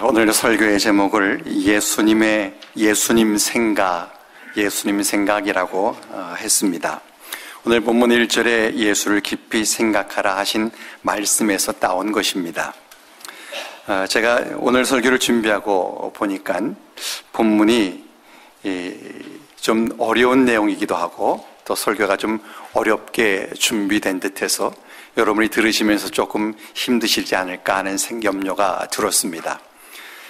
오늘 설교의 제목을 예수님 생각이라고 했습니다. 오늘 본문 1절에 예수를 깊이 생각하라 하신 말씀에서 따온 것입니다. 제가 오늘 설교를 준비하고 보니까 본문이 좀 어려운 내용이기도 하고 또 설교가 좀 어렵게 준비된 듯해서 여러분이 들으시면서 조금 힘드시지 않을까 하는 염려가 들었습니다.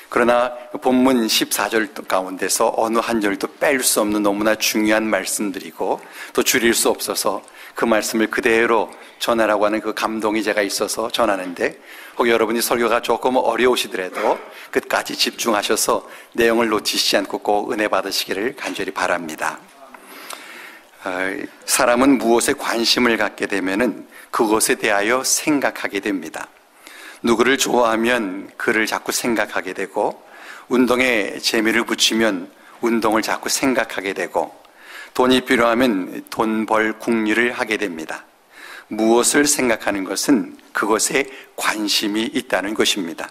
그러나 본문 14절 가운데서 어느 한 절도 뺄 수 없는 너무나 중요한 말씀들이고 또 줄일 수 없어서 그 말씀을 그대로 전하라고 하는 그 감동이 제가 있어서 전하는데, 혹 여러분이 설교가 조금 어려우시더라도 끝까지 집중하셔서 내용을 놓치시지 않고 꼭 은혜 받으시기를 간절히 바랍니다. 사람은 무엇에 관심을 갖게 되면은 그것에 대하여 생각하게 됩니다. 누구를 좋아하면 그를 자꾸 생각하게 되고, 운동에 재미를 붙이면 운동을 자꾸 생각하게 되고, 돈이 필요하면 돈 벌 궁리를 하게 됩니다. 무엇을 생각하는 것은 그것에 관심이 있다는 것입니다.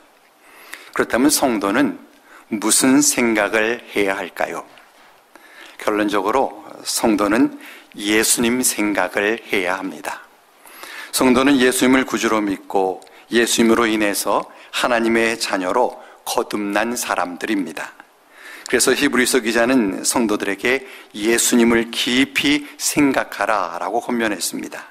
그렇다면 성도는 무슨 생각을 해야 할까요? 결론적으로 성도는 예수님 생각을 해야 합니다. 성도는 예수님을 구주로 믿고 예수님으로 인해서 하나님의 자녀로 거듭난 사람들입니다. 그래서 히브리서 기자는 성도들에게 예수님을 깊이 생각하라 라고 권면했습니다.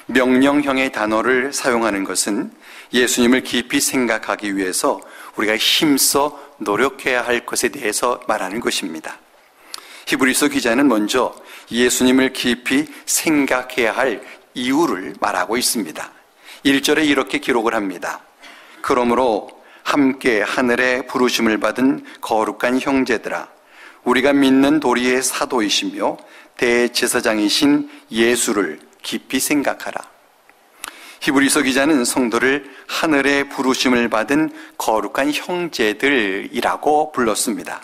명령형의 단어를 사용하는 것은 예수님을 깊이 생각하기 위해서 우리가 힘써 노력해야 할 것에 대해서 말하는 것입니다. 히브리서 기자는 먼저 예수님을 깊이 생각해야 할 이유를 말하고 있습니다. 1절에 이렇게 기록을 합니다. 그러므로 함께 하늘의 부르심을 받은 거룩한 형제들아, 우리가 믿는 도리의 사도이시며 대제사장이신 예수를 깊이 생각하라. 히브리서 기자는 성도를 하늘의 부르심을 받은 거룩한 형제들이라고 불렀습니다.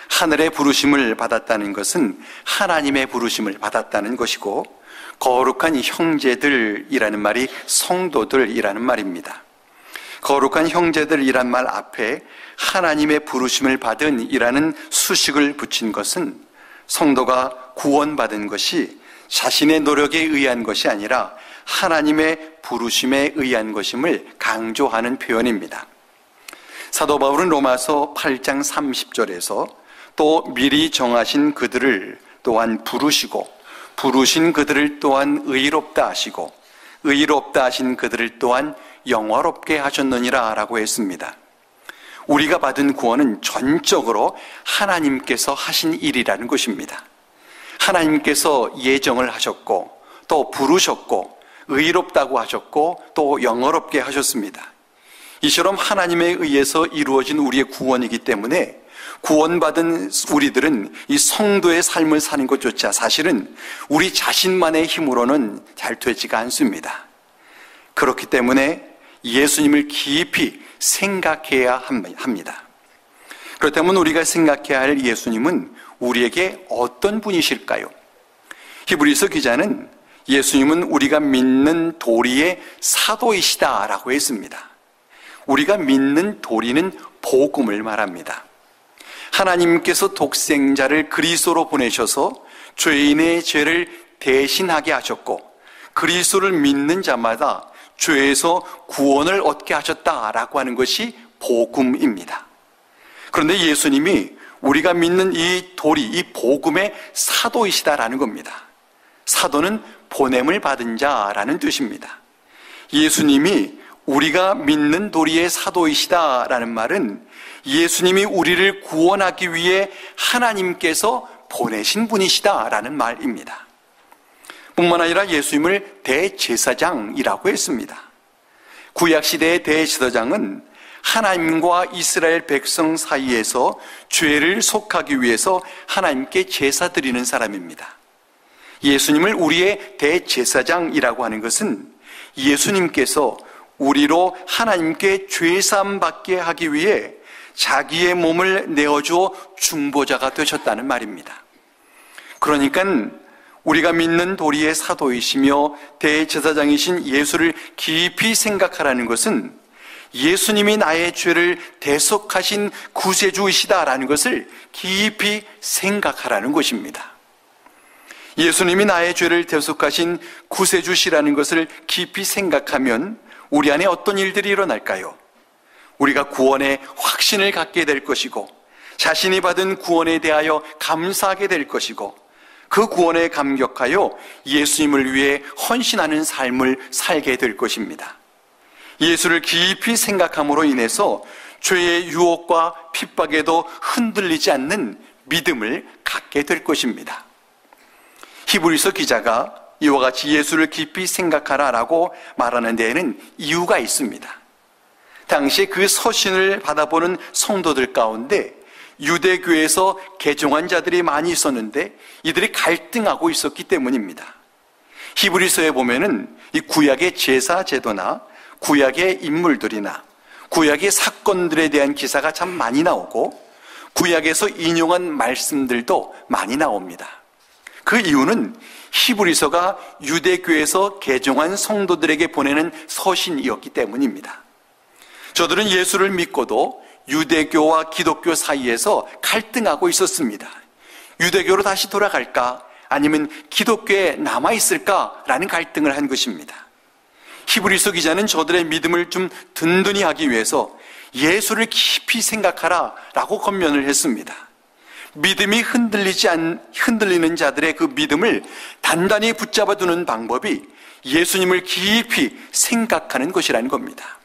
하늘의 부르심을 받았다는 것은 하나님의 부르심을 받았다는 것이고, 거룩한 형제들이라는 말이 성도들이라는 말입니다. 거룩한 형제들이란 말 앞에 하나님의 부르심을 받은 이라는 수식을 붙인 것은 성도가 구원받은 것이 자신의 노력에 의한 것이 아니라 하나님의 부르심에 의한 것임을 강조하는 표현입니다. 사도 바울은 로마서 8장 30절에서 또 미리 정하신 그들을 또한 부르시고 부르신 그들을 또한 의롭다 하시고 의롭다 하신 그들을 또한 영화롭게 하셨느니라 라고 했습니다. 우리가 받은 구원은 전적으로 하나님께서 하신 일이라는 것입니다. 하나님께서 예정을 하셨고 또 부르셨고 의롭다고 하셨고 또 영화롭게 하셨습니다. 이처럼 하나님에 의해서 이루어진 우리의 구원이기 때문에 구원받은 우리들은 이 성도의 삶을 사는 것조차 사실은 우리 자신만의 힘으로는 잘 되지가 않습니다. 그렇기 때문에 예수님을 깊이 생각해야 합니다. 그렇다면 우리가 생각해야 할 예수님은 우리에게 어떤 분이실까요? 히브리서 기자는 예수님은 우리가 믿는 도리의 사도이시다라고 했습니다. 우리가 믿는 도리는 복음을 말합니다. 하나님께서 독생자를 그리스도로 보내셔서 죄인의 죄를 대신하게 하셨고 그리스도를 믿는 자마다 죄에서 구원을 얻게 하셨다라고 하는 것이 복음입니다. 그런데 예수님이 우리가 믿는 이 도리, 이 복음의 사도이시다라는 겁니다. 사도는 보냄을 받은 자라는 뜻입니다. 예수님이 우리가 믿는 도리의 사도이시다라는 말은 예수님이 우리를 구원하기 위해 하나님께서 보내신 분이시다라는 말입니다. 뿐만 아니라 예수님을 대제사장이라고 했습니다. 구약시대의 대제사장은 하나님과 이스라엘 백성 사이에서 죄를 속하기 위해서 하나님께 제사 드리는 사람입니다. 예수님을 우리의 대제사장이라고 하는 것은 예수님께서 우리로 하나님께 죄사함 받게 하기 위해 자기의 몸을 내어주어 중보자가 되셨다는 말입니다. 그러니까 우리가 믿는 도리의 사도이시며 대제사장이신 예수를 깊이 생각하라는 것은 예수님이 나의 죄를 대속하신 구세주이시다라는 것을 깊이 생각하라는 것입니다. 예수님이 나의 죄를 대속하신 구세주시라는 것을 깊이 생각하면 우리 안에 어떤 일들이 일어날까요? 우리가 구원의 확신을 갖게 될 것이고, 자신이 받은 구원에 대하여 감사하게 될 것이고, 그 구원에 감격하여 예수님을 위해 헌신하는 삶을 살게 될 것입니다. 예수를 깊이 생각함으로 인해서 죄의 유혹과 핍박에도 흔들리지 않는 믿음을 갖게 될 것입니다. 히브리서 기자가 이와 같이 예수를 깊이 생각하라라고 말하는 데에는 이유가 있습니다. 당시 그 서신을 받아보는 성도들 가운데 유대교에서 개종한 자들이 많이 있었는데 이들이 갈등하고 있었기 때문입니다. 히브리서에 보면은 이 구약의 제사 제도나 구약의 인물들이나 구약의 사건들에 대한 기사가 참 많이 나오고, 구약에서 인용한 말씀들도 많이 나옵니다. 그 이유는 히브리서가 유대교에서 개종한 성도들에게 보내는 서신이었기 때문입니다. 저들은 예수를 믿고도 유대교와 기독교 사이에서 갈등하고 있었습니다. 유대교로 다시 돌아갈까? 아니면 기독교에 남아있을까라는 갈등을 한 것입니다. 히브리서 기자는 저들의 믿음을 좀 든든히 하기 위해서 예수를 깊이 생각하라 라고 권면을 했습니다. 믿음이 흔들리는 자들의 그 믿음을 단단히 붙잡아 두는 방법이 예수님을 깊이 생각하는 것이라는 겁니다.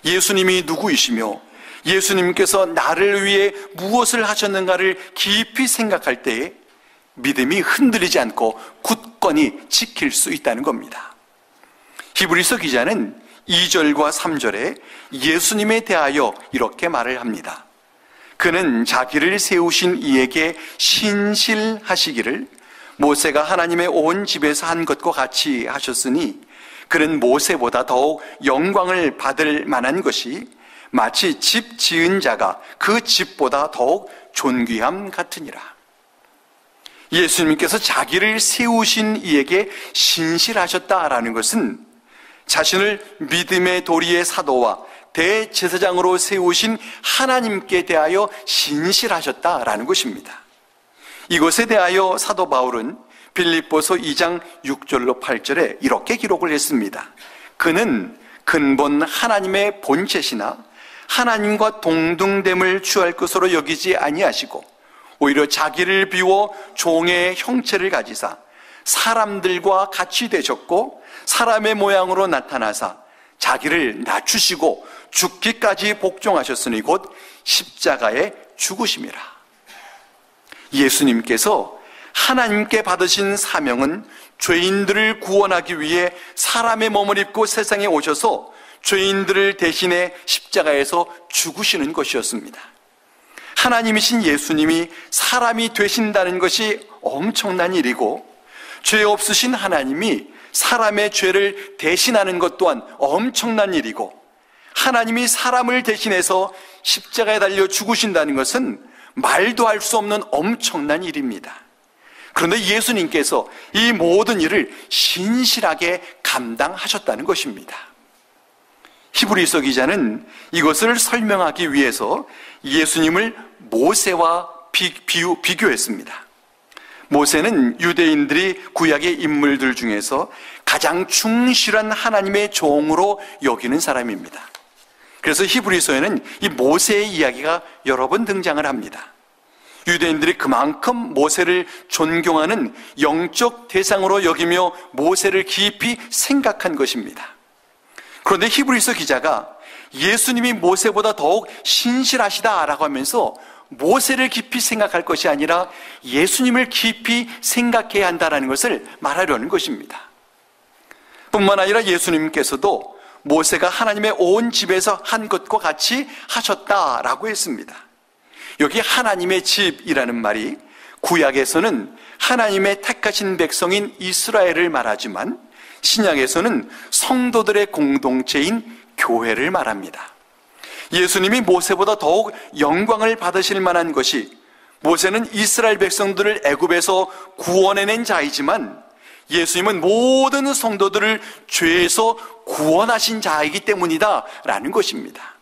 예수님이 누구이시며 예수님께서 나를 위해 무엇을 하셨는가를 깊이 생각할 때에 믿음이 흔들리지 않고 굳건히 지킬 수 있다는 겁니다. 히브리서 기자는 2절과 3절에 예수님에 대하여 이렇게 말을 합니다. 그는 자기를 세우신 이에게 신실하시기를 모세가 하나님의 온 집에서 한 것과 같이 하셨으니 그는 모세보다 더욱 영광을 받을 만한 것이 마치 집 지은 자가 그 집보다 더욱 존귀함 같으니라. 예수님께서 자기를 세우신 이에게 신실하셨다라는 것은 자신을 믿음의 도리의 사도와 대제사장으로 세우신 하나님께 대하여 신실하셨다라는 것입니다. 이것에 대하여 사도 바울은 빌립보서 2장 6절로 8절에 이렇게 기록을 했습니다. 그는 근본 하나님의 본체시나 하나님과 동등됨을 취할 것으로 여기지 아니하시고 오히려 자기를 비워 종의 형체를 가지사 사람들과 같이 되셨고 사람의 모양으로 나타나사 자기를 낮추시고 죽기까지 복종하셨으니 곧 십자가에 죽으심이라. 예수님께서 하나님께 받으신 사명은 죄인들을 구원하기 위해 사람의 몸을 입고 세상에 오셔서 죄인들을 대신해 십자가에서 죽으시는 것이었습니다. 하나님이신 예수님이 사람이 되신다는 것이 엄청난 일이고, 죄 없으신 하나님이 사람의 죄를 대신하는 것 또한 엄청난 일이고, 하나님이 사람을 대신해서 십자가에 달려 죽으신다는 것은 말도 할 수 없는 엄청난 일입니다. 그런데 예수님께서 이 모든 일을 신실하게 감당하셨다는 것입니다. 히브리서 기자는 이것을 설명하기 위해서 예수님을 모세와 비교했습니다. 모세는 유대인들이 구약의 인물들 중에서 가장 충실한 하나님의 종으로 여기는 사람입니다. 그래서 히브리서에는 이 모세의 이야기가 여러 번 등장을 합니다. 유대인들이 그만큼 모세를 존경하는 영적 대상으로 여기며 모세를 깊이 생각한 것입니다. 그런데 히브리서 기자가 예수님이 모세보다 더욱 신실하시다라고 하면서 모세를 깊이 생각할 것이 아니라 예수님을 깊이 생각해야 한다는 것을 말하려는 것입니다. 뿐만 아니라 예수님께서도 모세가 하나님의 온 집에서 한 것과 같이 하셨다라고 했습니다. 여기 하나님의 집이라는 말이 구약에서는 하나님의 택하신 백성인 이스라엘을 말하지만 신약에서는 성도들의 공동체인 교회를 말합니다. 예수님이 모세보다 더욱 영광을 받으실 만한 것이, 모세는 이스라엘 백성들을 애굽에서 구원해낸 자이지만 예수님은 모든 성도들을 죄에서 구원하신 자이기 때문이다 라는 것입니다.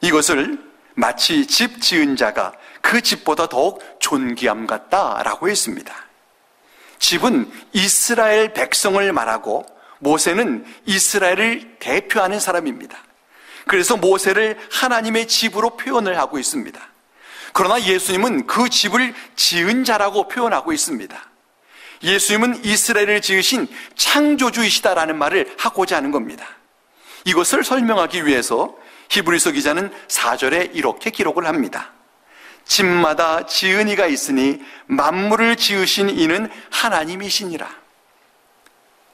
이것을 마치 집 지은 자가 그 집보다 더욱 존귀함 같다라고 했습니다. 집은 이스라엘 백성을 말하고 모세는 이스라엘을 대표하는 사람입니다. 그래서 모세를 하나님의 집으로 표현을 하고 있습니다. 그러나 예수님은 그 집을 지은 자라고 표현하고 있습니다. 예수님은 이스라엘을 지으신 창조주이시다라는 말을 하고자 하는 겁니다. 이것을 설명하기 위해서 히브리서 기자는 4절에 이렇게 기록을 합니다. 집마다 지은 이가 있으니 만물을 지으신 이는 하나님이시니라.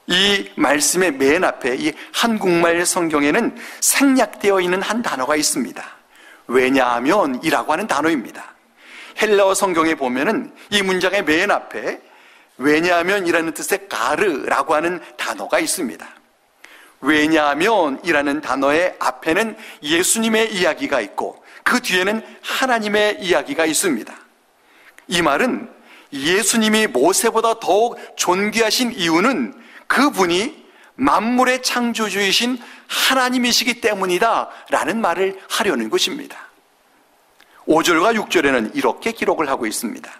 이 말씀의 맨 앞에 이 한국말 성경에는 생략되어 있는 한 단어가 있습니다. 왜냐하면 이라고 하는 단어입니다. 헬라어 성경에 보면은 이 문장의 맨 앞에 왜냐하면 이라는 뜻의 가르라고 하는 단어가 있습니다. 왜냐하면 이라는 단어의 앞에는 예수님의 이야기가 있고 그 뒤에는 하나님의 이야기가 있습니다. 이 말은 예수님이 모세보다 더욱 존귀하신 이유는 그분이 만물의 창조주이신 하나님이시기 때문이다 라는 말을 하려는 것입니다. 5절과 6절에는 이렇게 기록을 하고 있습니다.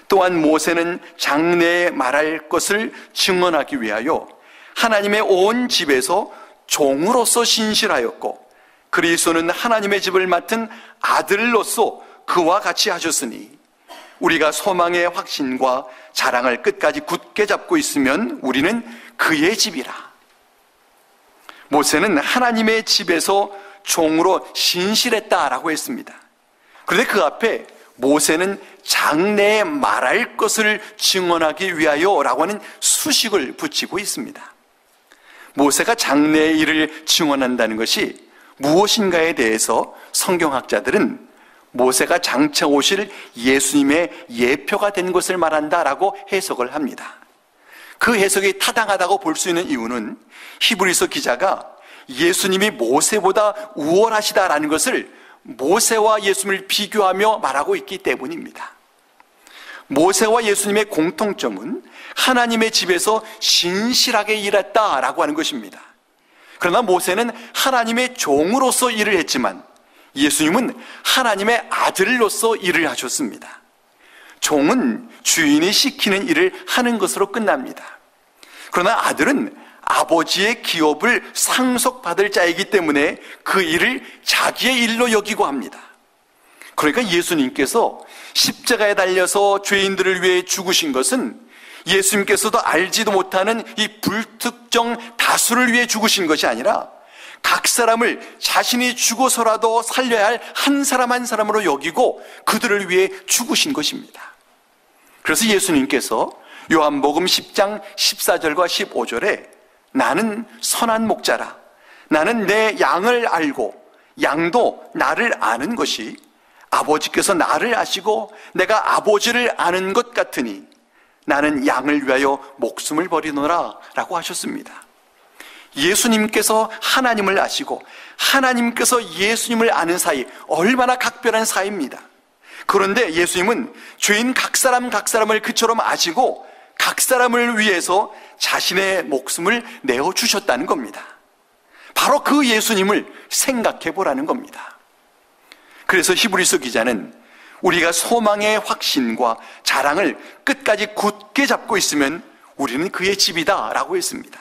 또한 모세는 장래에 말할 것을 증언하기 위하여 하나님의 온 집에서 종으로서 신실하였고 그리스도는 하나님의 집을 맡은 아들로서 그와 같이 하셨으니 우리가 소망의 확신과 자랑을 끝까지 굳게 잡고 있으면 우리는 그의 집이라. 모세는 하나님의 집에서 종으로 신실했다라고 했습니다. 그런데 그 앞에 모세는 장래에 말할 것을 증언하기 위하여라고 하는 수식을 붙이고 있습니다. 모세가 장래의 일을 증언한다는 것이 무엇인가에 대해서 성경학자들은 모세가 장차 오실 예수님의 예표가 된 것을 말한다라고 해석을 합니다. 그 해석이 타당하다고 볼 수 있는 이유는 히브리서 기자가 예수님이 모세보다 우월하시다라는 것을 모세와 예수님을 비교하며 말하고 있기 때문입니다. 모세와 예수님의 공통점은 하나님의 집에서 신실하게 일했다라고 하는 것입니다. 그러나 모세는 하나님의 종으로서 일을 했지만 예수님은 하나님의 아들로서 일을 하셨습니다. 종은 주인이 시키는 일을 하는 것으로 끝납니다. 그러나 아들은 아버지의 기업을 상속받을 자이기 때문에 그 일을 자기의 일로 여기고 합니다. 그러니까 예수님께서 십자가에 달려서 죄인들을 위해 죽으신 것은 예수님께서도 알지도 못하는 이 불특정 다수를 위해 죽으신 것이 아니라 각 사람을 자신이 죽어서라도 살려야 할 한 사람 한 사람으로 여기고 그들을 위해 죽으신 것입니다. 그래서 예수님께서 요한복음 10장 14절과 15절에 나는 선한 목자라. 나는 내 양을 알고 양도 나를 아는 것이 아버지께서 나를 아시고 내가 아버지를 아는 것 같으니 나는 양을 위하여 목숨을 버리노라 라고 하셨습니다. 예수님께서 하나님을 아시고 하나님께서 예수님을 아는 사이 얼마나 각별한 사이입니다. 그런데 예수님은 죄인 각 사람을 그처럼 아시고 각 사람을 위해서 자신의 목숨을 내어주셨다는 겁니다. 바로 그 예수님을 생각해 보라는 겁니다. 그래서 히브리서 기자는 우리가 소망의 확신과 자랑을 끝까지 굳게 잡고 있으면 우리는 그의 집이다 라고 했습니다.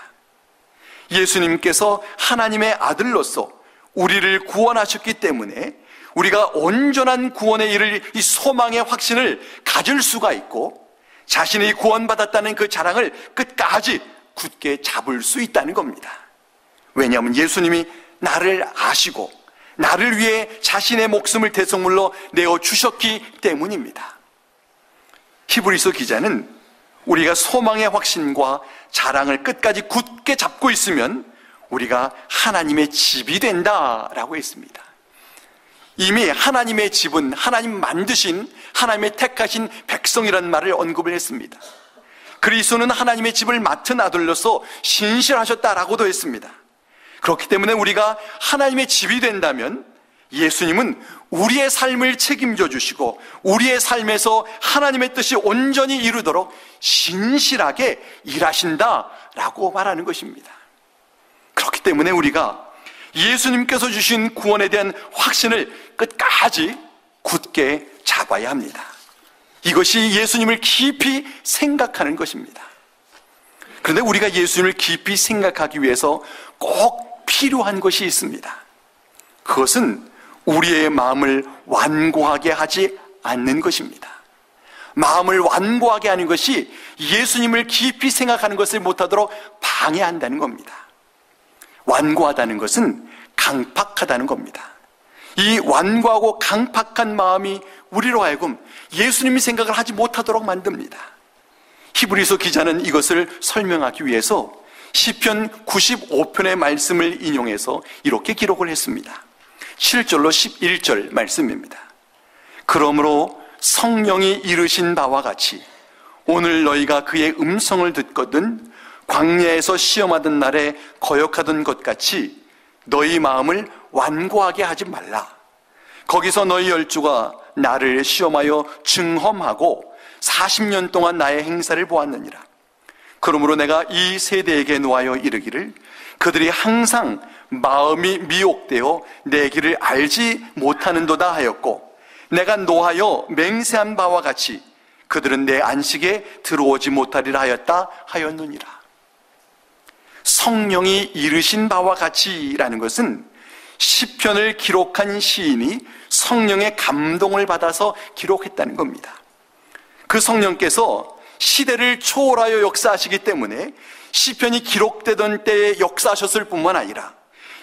예수님께서 하나님의 아들로서 우리를 구원하셨기 때문에 우리가 온전한 구원에 이를 이 소망의 확신을 가질 수가 있고 자신이 구원받았다는 그 자랑을 끝까지 굳게 잡을 수 있다는 겁니다. 왜냐하면 예수님이 나를 아시고 나를 위해 자신의 목숨을 대속물로 내어주셨기 때문입니다. 히브리서 기자는 우리가 소망의 확신과 자랑을 끝까지 굳게 잡고 있으면 우리가 하나님의 집이 된다라고 했습니다. 이미 하나님의 집은 하나님 만드신 하나님의 택하신 백성이라는 말을 언급을 했습니다. 그리스도는 하나님의 집을 맡은 아들로서 신실하셨다라고도 했습니다. 그렇기 때문에 우리가 하나님의 집이 된다면 예수님은 우리의 삶을 책임져 주시고 우리의 삶에서 하나님의 뜻이 온전히 이루도록 신실하게 일하신다라고 말하는 것입니다. 그렇기 때문에 우리가 예수님께서 주신 구원에 대한 확신을 끝까지 굳게 잡아야 합니다. 이것이 예수님을 깊이 생각하는 것입니다. 그런데 우리가 예수님을 깊이 생각하기 위해서 꼭 필요한 것이 있습니다. 그것은 우리의 마음을 완고하게 하지 않는 것입니다. 마음을 완고하게 하는 것이 예수님을 깊이 생각하는 것을 못하도록 방해한다는 겁니다. 완고하다는 것은 강팍하다는 겁니다. 이 완고하고 강팍한 마음이 우리로 하여금 예수님의 생각을 하지 못하도록 만듭니다. 히브리서 기자는 이것을 설명하기 위해서 시편 95편의 말씀을 인용해서 이렇게 기록을 했습니다. 7절로 11절 말씀입니다. 그러므로 성령이 이르신 바와 같이 오늘 너희가 그의 음성을 듣거든 광야에서 시험하던 날에 거역하던 것 같이 너희 마음을 완고하게 하지 말라. 거기서 너희 열주가 나를 시험하여 증험하고 40년 동안 나의 행사를 보았느니라. 그러므로 내가 이 세대에게 노하여 이르기를 그들이 항상 마음이 미혹되어 내 길을 알지 못하는도다 하였고 내가 노하여 맹세한 바와 같이 그들은 내 안식에 들어오지 못하리라 하였다 하였느니라. 성령이 이르신 바와 같이라는 것은 시편을 기록한 시인이 성령의 감동을 받아서 기록했다는 겁니다. 그 성령께서 시대를 초월하여 역사하시기 때문에 시편이 기록되던 때에 역사하셨을 뿐만 아니라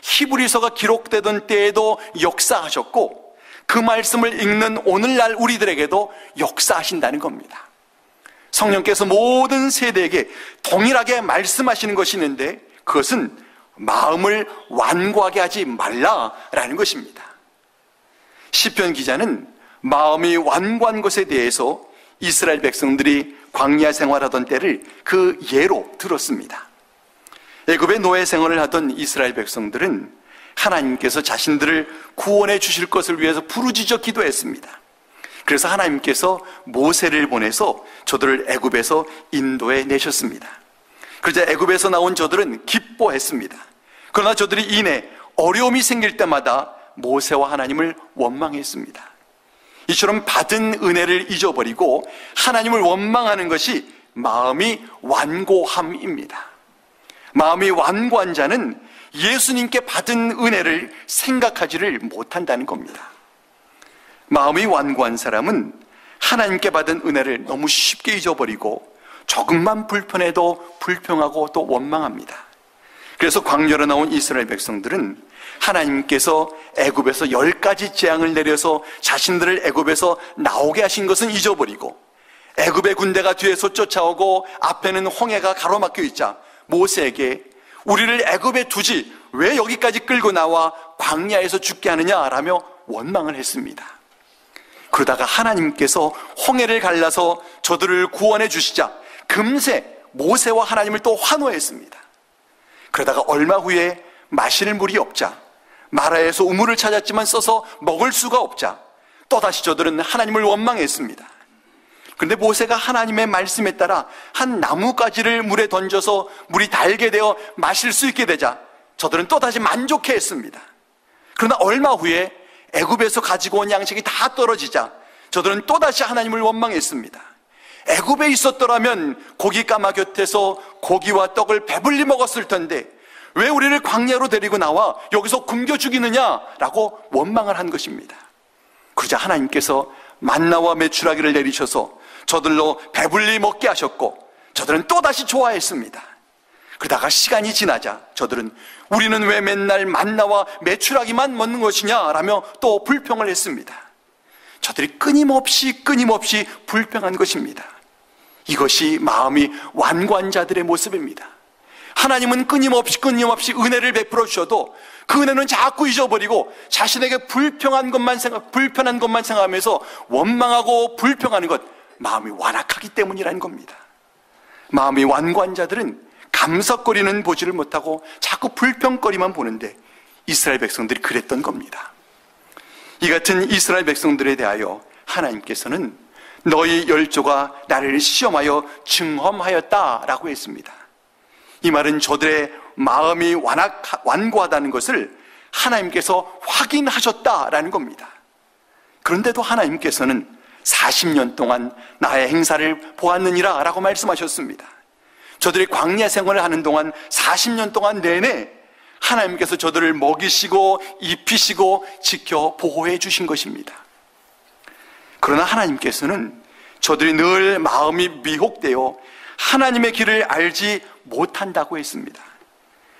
히브리서가 기록되던 때에도 역사하셨고 그 말씀을 읽는 오늘날 우리들에게도 역사하신다는 겁니다. 성령께서 모든 세대에게 동일하게 말씀하시는 것이 있는데 그것은 마음을 완고하게 하지 말라라는 것입니다. 시편 기자는 마음이 완고한 것에 대해서 이스라엘 백성들이 광야 생활하던 때를 그 예로 들었습니다. 애굽의 노예 생활을 하던 이스라엘 백성들은 하나님께서 자신들을 구원해 주실 것을 위해서 부르짖어 기도했습니다. 그래서 하나님께서 모세를 보내서 저들을 애굽에서 인도해 내셨습니다. 그러자 애굽에서 나온 저들은 기뻐했습니다. 그러나 저들이 이내 어려움이 생길 때마다 모세와 하나님을 원망했습니다. 이처럼 받은 은혜를 잊어버리고 하나님을 원망하는 것이 마음이 완고함입니다. 마음이 완고한 자는 예수님께 받은 은혜를 생각하지를 못한다는 겁니다. 마음이 완고한 사람은 하나님께 받은 은혜를 너무 쉽게 잊어버리고 조금만 불편해도 불평하고 또 원망합니다. 그래서 광야로 나온 이스라엘 백성들은 하나님께서 애굽에서 10가지 재앙을 내려서 자신들을 애굽에서 나오게 하신 것은 잊어버리고 애굽의 군대가 뒤에서 쫓아오고 앞에는 홍해가 가로막혀 있자 모세에게 우리를 애굽에 두지 왜 여기까지 끌고 나와 광야에서 죽게 하느냐라며 원망을 했습니다. 그러다가 하나님께서 홍해를 갈라서 저들을 구원해 주시자 금세 모세와 하나님을 또 환호했습니다. 그러다가 얼마 후에 마실 물이 없자 마라에서 우물을 찾았지만 써서 먹을 수가 없자 또다시 저들은 하나님을 원망했습니다. 그런데 모세가 하나님의 말씀에 따라 한 나뭇가지를 물에 던져서 물이 달게 되어 마실 수 있게 되자 저들은 또다시 만족해했습니다. 그러나 얼마 후에 애굽에서 가지고 온 양식이 다 떨어지자 저들은 또다시 하나님을 원망했습니다. 애굽에 있었더라면 고기 까마 곁에서 고기와 떡을 배불리 먹었을 텐데 왜 우리를 광야로 데리고 나와 여기서 굶겨 죽이느냐라고 원망을 한 것입니다. 그러자 하나님께서 만나와 메추라기를 내리셔서 저들로 배불리 먹게 하셨고 저들은 또다시 좋아했습니다. 그러다가 시간이 지나자 저들은 우리는 왜 맨날 만나와 메추라기만 먹는 것이냐라며 또 불평을 했습니다. 저들이 끊임없이 불평한 것입니다. 이것이 마음이 완고한 자들의 모습입니다. 하나님은 끊임없이 은혜를 베풀어 주셔도 그 은혜는 자꾸 잊어버리고 자신에게 불편한 것만 생각하면서 원망하고 불평하는 것, 마음이 완악하기 때문이라는 겁니다. 마음이 완고한 자들은 감석거리는 보지를 못하고 자꾸 불평거리만 보는데 이스라엘 백성들이 그랬던 겁니다. 이 같은 이스라엘 백성들에 대하여 하나님께서는 너희 열조가 나를 시험하여 증험하였다라고 했습니다. 이 말은 저들의 마음이 완고하다는 것을 하나님께서 확인하셨다라는 겁니다. 그런데도 하나님께서는 40년 동안 나의 행사를 보았느니라 라고 말씀하셨습니다. 저들이 광야 생활을 하는 동안 40년 동안 내내 하나님께서 저들을 먹이시고 입히시고 지켜 보호해 주신 것입니다. 그러나 하나님께서는 저들이 늘 마음이 미혹되어 하나님의 길을 알지 못한다고 했습니다.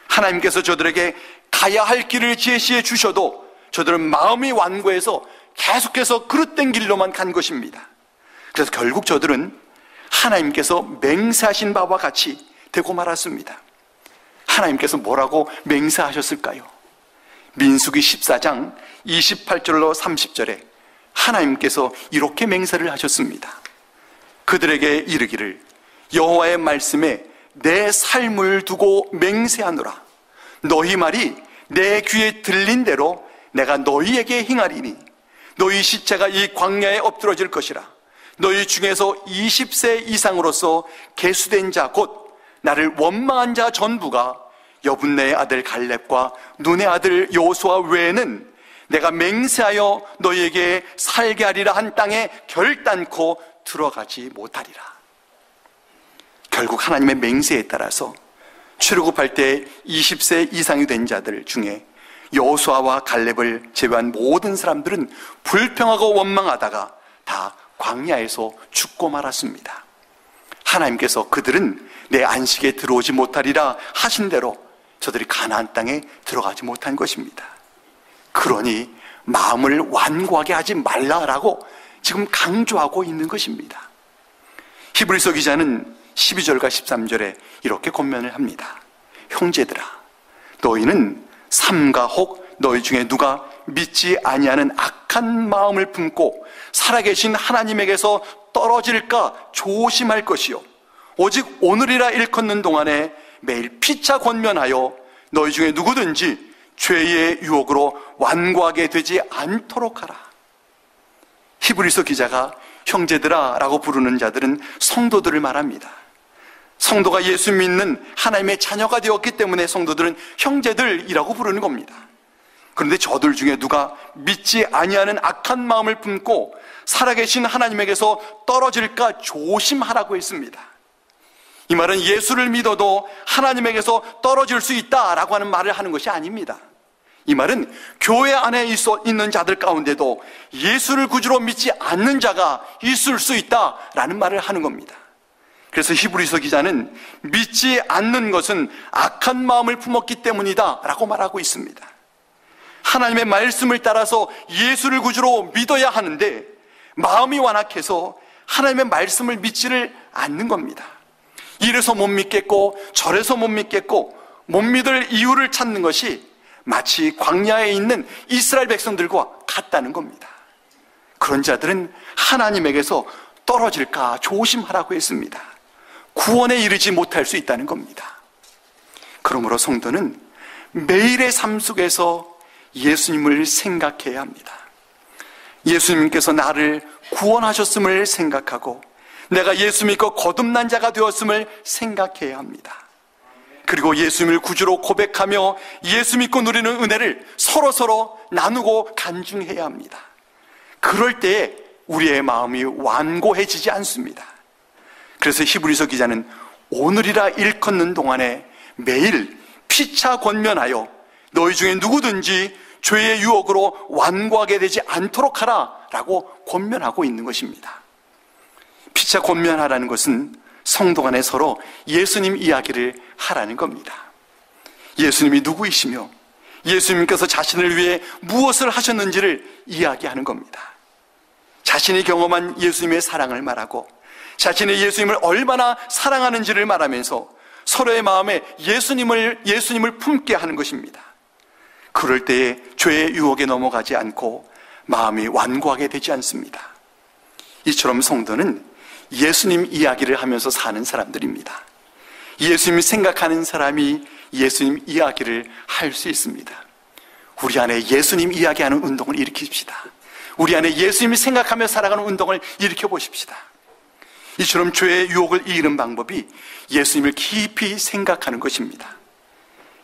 하나님께서 저들에게 가야 할 길을 제시해 주셔도 저들은 마음이 완고해서 계속해서 그릇된 길로만 간 것입니다. 그래서 결국 저들은 하나님께서 맹세하신 바와 같이 되고 말았습니다. 하나님께서 뭐라고 맹세하셨을까요? 민수기 14장 28절로 30절에 하나님께서 이렇게 맹세를 하셨습니다. 그들에게 이르기를 여호와의 말씀에 내 삶을 두고 맹세하노라. 너희 말이 내 귀에 들린 대로 내가 너희에게 행하리니 너희 시체가 이 광야에 엎드러질 것이라. 너희 중에서 20세 이상으로서 계수된 자 곧 나를 원망한 자 전부가 여분네의 아들 갈렙과 눈의 아들 여호수아 외에는 내가 맹세하여 너희에게 살게 하리라 한 땅에 결단코 들어가지 못하리라. 결국 하나님의 맹세에 따라서 출애굽할 때 20세 이상이 된 자들 중에 여호수아와 갈렙을 제외한 모든 사람들은 불평하고 원망하다가 다 광야에서 죽고 말았습니다. 하나님께서 그들은 내 안식에 들어오지 못하리라 하신 대로 저들이 가나안 땅에 들어가지 못한 것입니다. 그러니 마음을 완고하게 하지 말라라고 지금 강조하고 있는 것입니다. 히브리서 기자는 12절과 13절에 이렇게 권면을 합니다. 형제들아, 너희는 삼가 혹 너희 중에 누가 믿지 아니하는 악한 마음을 품고 살아계신 하나님에게서 떨어질까 조심할 것이요 오직 오늘이라 일컫는 동안에 매일 피차 권면하여 너희 중에 누구든지 죄의 유혹으로 완고하게 되지 않도록 하라. 히브리서 기자가 형제들아 라고 부르는 자들은 성도들을 말합니다. 성도가 예수 믿는 하나님의 자녀가 되었기 때문에 성도들은 형제들이라고 부르는 겁니다. 그런데 저들 중에 누가 믿지 아니하는 악한 마음을 품고 살아계신 하나님에게서 떨어질까 조심하라고 했습니다. 이 말은 예수를 믿어도 하나님에게서 떨어질 수 있다라고 하는 말을 하는 것이 아닙니다. 이 말은 교회 안에 있는 자들 가운데도 예수를 구주로 믿지 않는 자가 있을 수 있다라는 말을 하는 겁니다. 그래서 히브리서 기자는 믿지 않는 것은 악한 마음을 품었기 때문이다 라고 말하고 있습니다. 하나님의 말씀을 따라서 예수를 구주로 믿어야 하는데 마음이 완악해서 하나님의 말씀을 믿지를 않는 겁니다. 이래서 못 믿겠고 저래서 못 믿겠고 못 믿을 이유를 찾는 것이 마치 광야에 있는 이스라엘 백성들과 같다는 겁니다. 그런 자들은 하나님에게서 떨어질까 조심하라고 했습니다. 구원에 이르지 못할 수 있다는 겁니다. 그러므로 성도는 매일의 삶 속에서 예수님을 생각해야 합니다. 예수님께서 나를 구원하셨음을 생각하고 내가 예수 믿고 거듭난 자가 되었음을 생각해야 합니다. 그리고 예수님을 구주로 고백하며 예수 믿고 누리는 은혜를 서로서로 나누고 간증해야 합니다. 그럴 때에 우리의 마음이 완고해지지 않습니다. 그래서 히브리서 기자는 오늘이라 일컫는 동안에 매일 피차 권면하여 너희 중에 누구든지 죄의 유혹으로 완고하게 되지 않도록 하라 라고 권면하고 있는 것입니다. 피차 권면하라는 것은 성도 간에 서로 예수님 이야기를 하라는 겁니다. 예수님이 누구이시며 예수님께서 자신을 위해 무엇을 하셨는지를 이야기하는 겁니다. 자신이 경험한 예수님의 사랑을 말하고 자신의 예수님을 얼마나 사랑하는지를 말하면서 서로의 마음에 예수님을 품게 하는 것입니다. 그럴 때에 죄의 유혹에 넘어가지 않고 마음이 완고하게 되지 않습니다. 이처럼 성도는 예수님 이야기를 하면서 사는 사람들입니다. 예수님을 생각하는 사람이 예수님 이야기를 할 수 있습니다. 우리 안에 예수님 이야기하는 운동을 일으킵시다. 우리 안에 예수님이 생각하며 살아가는 운동을 일으켜 보십시다. 이처럼 죄의 유혹을 이기는 방법이 예수님을 깊이 생각하는 것입니다.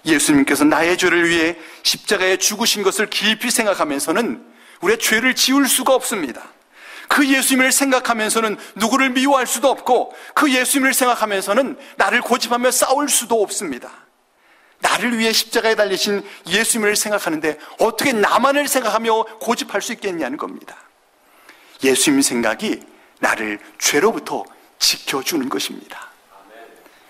예수님께서 나의 죄를 위해 십자가에 죽으신 것을 깊이 생각하면서는 우리의 죄를 지울 수가 없습니다. 그 예수님을 생각하면서는 누구를 미워할 수도 없고, 그 예수님을 생각하면서는 나를 고집하며 싸울 수도 없습니다. 나를 위해 십자가에 달리신 예수님을 생각하는데 어떻게 나만을 생각하며 고집할 수 있겠냐는 겁니다. 예수님 생각이 나를 죄로부터 지켜주는 것입니다.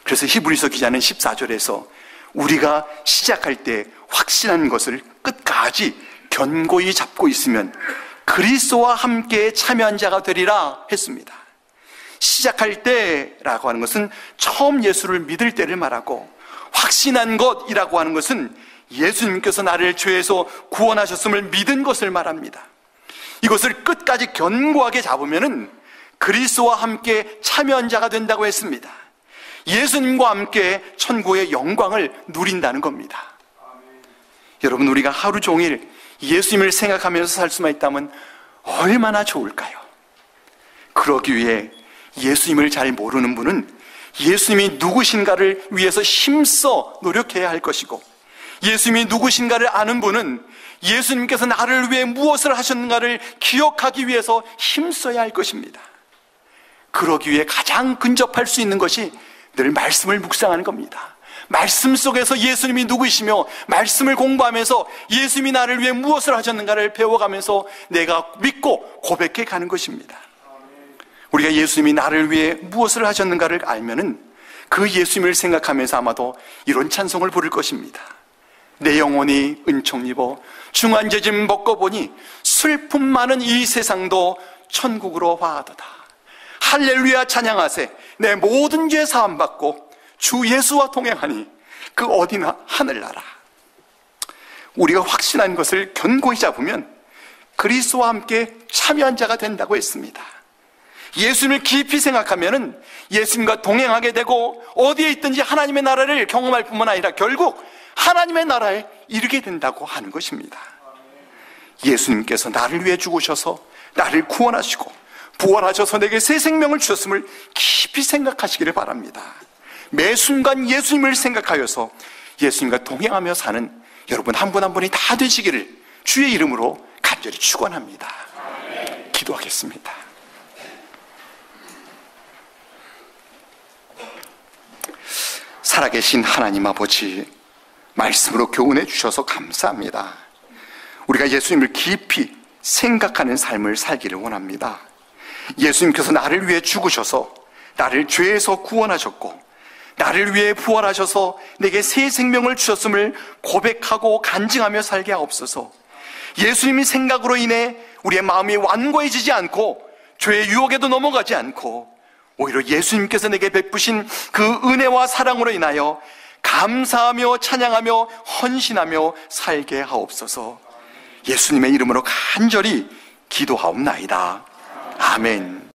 그래서 히브리서 기자는 14절에서 우리가 시작할 때 확신한 것을 끝까지 견고히 잡고 있으면 그리스도와 함께 참여한 자가 되리라 했습니다. 시작할 때라고 하는 것은 처음 예수를 믿을 때를 말하고, 확신한 것이라고 하는 것은 예수님께서 나를 죄에서 구원하셨음을 믿은 것을 말합니다. 이것을 끝까지 견고하게 잡으면은 그리스도와 함께 참여한 자가 된다고 했습니다. 예수님과 함께 천국의 영광을 누린다는 겁니다. 여러분, 우리가 하루 종일 예수님을 생각하면서 살 수만 있다면 얼마나 좋을까요? 그러기 위해 예수님을 잘 모르는 분은 예수님이 누구신가를 위해서 힘써 노력해야 할 것이고, 예수님이 누구신가를 아는 분은 예수님께서 나를 위해 무엇을 하셨는가를 기억하기 위해서 힘써야 할 것입니다. 그러기 위해 가장 근접할 수 있는 것이 늘 말씀을 묵상하는 겁니다. 말씀 속에서 예수님이 누구이시며 말씀을 공부하면서 예수님이 나를 위해 무엇을 하셨는가를 배워가면서 내가 믿고 고백해 가는 것입니다. 우리가 예수님이 나를 위해 무엇을 하셨는가를 알면은 그 예수님을 생각하면서 아마도 이런 찬송을 부를 것입니다. 내 영혼이 은총 입어 중한 죄짐 벗고보니 슬픔 많은 이 세상도 천국으로 화하도다. 할렐루야 찬양하세. 내 모든 죄 사함받고 주 예수와 동행하니 그 어디나 하늘나라. 우리가 확신한 것을 견고히 잡으면 그리스도와 함께 참여한 자가 된다고 했습니다. 예수님을 깊이 생각하면은 예수님과 동행하게 되고 어디에 있든지 하나님의 나라를 경험할 뿐만 아니라 결국 하나님의 나라에 이르게 된다고 하는 것입니다. 예수님께서 나를 위해 죽으셔서 나를 구원하시고 부활하셔서 내게 새 생명을 주셨음을 깊이 생각하시기를 바랍니다. 매 순간 예수님을 생각하여서 예수님과 동행하며 사는 여러분 한 분 한 분이 다 되시기를 주의 이름으로 간절히 축원합니다. 기도하겠습니다. 살아계신 하나님 아버지, 말씀으로 교훈해 주셔서 감사합니다. 우리가 예수님을 깊이 생각하는 삶을 살기를 원합니다. 예수님께서 나를 위해 죽으셔서 나를 죄에서 구원하셨고 나를 위해 부활하셔서 내게 새 생명을 주셨음을 고백하고 간증하며 살게 하옵소서. 예수님의 생각으로 인해 우리의 마음이 완고해지지 않고 죄의 유혹에도 넘어가지 않고 오히려 예수님께서 내게 베푸신 그 은혜와 사랑으로 인하여 감사하며 찬양하며 헌신하며 살게 하옵소서. 예수님의 이름으로 간절히 기도하옵나이다. 아멘.